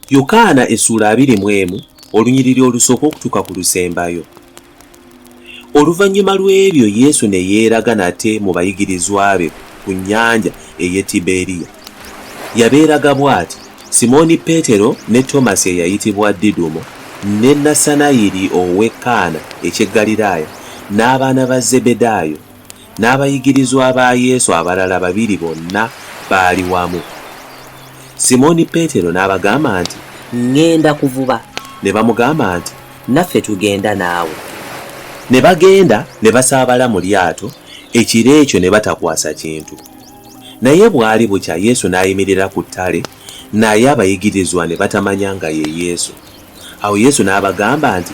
Yokaana essula 21 olunyiriri olusooka okutuuka ku lusembayo. Oluvannyuma lw'ebyo Yesu ne yeeraga nate mu bayigirizwa be ku nnyanja ey'e Tiberiya. Yabeeraga bw'ati: Simooni Peetero ne Tomasi eyayitibwa Didumo, ne Nasanayiri ow'e Kaana eky'e Ggaliraaya, n'abaana ba Zebedaayo, n'abayigirizwa ba Yesu abalala 2 bonna baali wamu. Simooni Peetero n'abagamba nti, "Ŋŋenda kuvuba." Ne bamugamba nti, "Naffe tugenda naawe." Ne bagenda ne basaabala mu lyato, ekiro ekyo ne batakwasa kintu. Naye bw'ali bukya Yesu n'ayimirira ku ttale, naye abayigirizwa ne batamanya nga ye Yesu. Awo Yesu n'abagamba nti,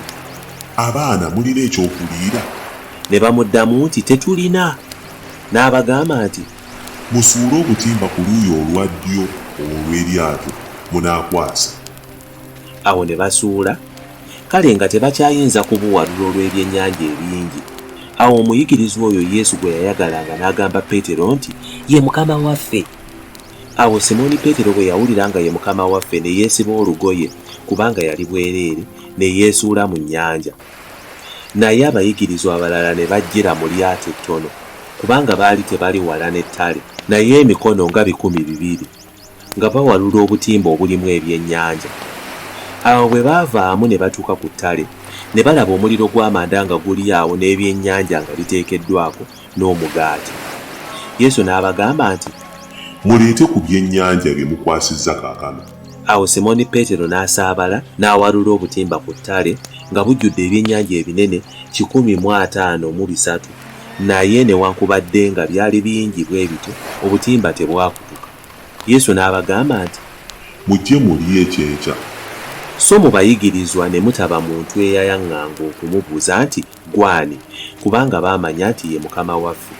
"Abaana mulina ekyokuliira?" Ne bamuddamu nti, "Tetulina." N'abagamba nti, "Musuule obutimba ku luuyi olwa ddyo olw'eryato, munaakwasa." Awo ne basuula, kale nga tebakyayinza kubuwalula olw'ebyennyanja ebingi. Awo omuyigirizwa oyo Yesu gwe yayagalanga n'agamba Peetero nti, "Ye Mukama waffe." Awo Simooni Peetero bwe yawulira nga ye Mukama waffe ne yeesiba olugoye, kubanga yali bwereere, ne yeesuula mu nnyanja. Naye abayigirizwa abalala ne bajjira mu lyato ettono, kubanga baali tebali wala n'ettale, naye emikono nga 200 nga bawalula obutimba obulimu ebyennyanja. Awo bwe baavaamu ne batuuka ku ttale, ne balaba omuliro gw'amanda nga guli awo n'ebyennyanja nga biteekeddwako n'omugaati. Yesu n'abagamba nti, "Muleete ku byennyanja bye mukwasizza kaakano." Awo Simooni Peetero n'asaabala n'awalula obutimba ku ttale nga bujjudde ebyennyanja ebinene 153, naye newankubadde nga byali bingi bwe bityo, obutimba tebwakutuka. Yesu n'abagamba nti, "Mujje mulye ekyenkya." So mu bayigirizwa ne mutaba muntu eyayaŋŋanga okumubuuza nti, "Gwani?" kubanga baamanya nti ye Mukama waffe.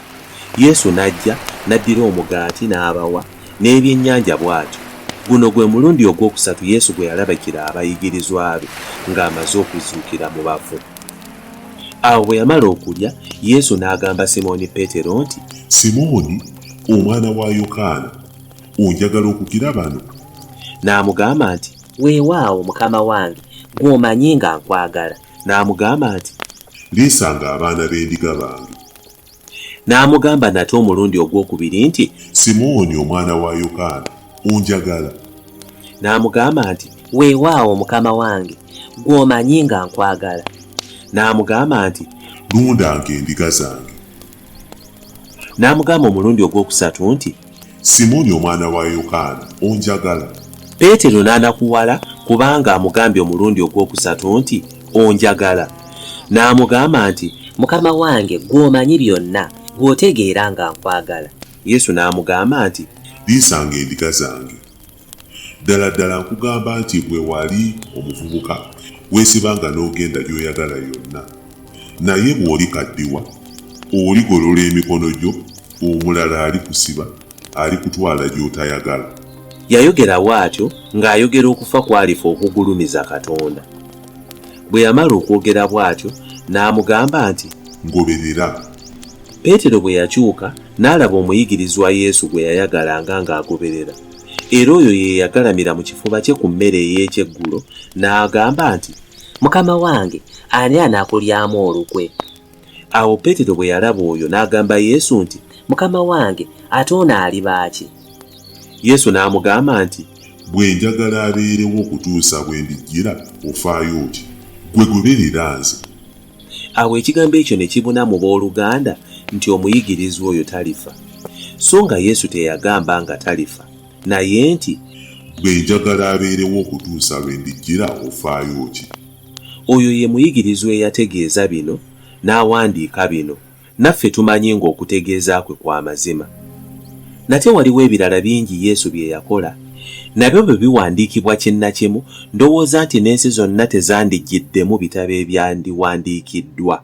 Yesu n'ajja n'addira omugaati n'abawa, n'ebyennyanja bw'atyo. Guno gwe mulundi ogwokusatu Yesu gwe yalabikira abayigirizwa be ng'amaze okuzuukira mu bafu. Awo bwe yamala okulya, Yesu n'agamba Simooni Peetero nti, "Simooni, omwana wa Yokaana, onjagala okugira bano?" N'amugamba nti, "Weewaawo Mukama wange, gw'omanyi nga nkwagala." N'amugamba nti, "Leesanga abaana b'endiga bange." N'amugamba nate omulundi ogwokubiri nti, "Simooni, omwana wa Yokaana, onjagala?" N'amugamba nti, "Weewaawo Mukama wange, gw'omanyi nga nkwagala." N'amugamba nti, "Lundanga endiga zange." N'amugamba omulundi ogwokusatu nti, "Simooni, omwana wa Yokaana, onjagala?" Peetero n'anakuwala kubanga amugambye omulundi ogwokusatu nti, "Onjagala." N'amugamba nti, "Mukama wange, gw'omanyi byonna, gw'otegeera nga nkwagala." Yesu n'amugamba nti, "Liisanga endiga zange. Ddala ddala nkugamba nti bwe wali omuvubuka, weesibanga n'ogenda gy'oyagala yonna. Naye bw'olikaddiwa, oligolola emikono gyo, omulala alikusiba, alikutwala gy'otayagala." Yayogera bw'atyo ng'ayogera okufa kwalifa okugulumiza Katonda. Bwe yamala okwogera bw'atyo, n'amugamba nti, "Ngoberera." Peetero bwe yakyuka n'alaba omuyigirizwa Yesu gwe yayagalanga ng'agoberera, era oyo ye yagalamira mu kifuba kye ku mmere ey'ekyeggulo, n'agamba nti, "Mukama wange, ani anaakulyamu olukwe?" Awo Peetero bwe yalaba oyo n'agamba Yesu nti, "Mukama wange, ate ono aliba ki?" Yesu n'amugamba nti, "Bwe njagala abeerewo okutuusa bwe ndijjira, ofaayo ki? Gwe goberera nze." Awo ekigambo ekyo ne kibuna mu booluganda nti omuyigirizwa oyo talifa. So nga Yesu teyagamba nga talifa, naye nti, "Bwe njagala abeerewo okutuusa lwe ndijjira, ofaayo ki?" Oyo ye muyigirizwa eyategeeza bino n'awandiika bino, naffe tumanyi ng'okutegeeza kwe kwa mazima. Nate waliwo ebirala bingi Yesu bye yakola, nabyo bwe biwandiikibwa kinnakimu, ndowooza nti n'ensi zonna tezandigiddemu bitabo ebyandiwandiikiddwa.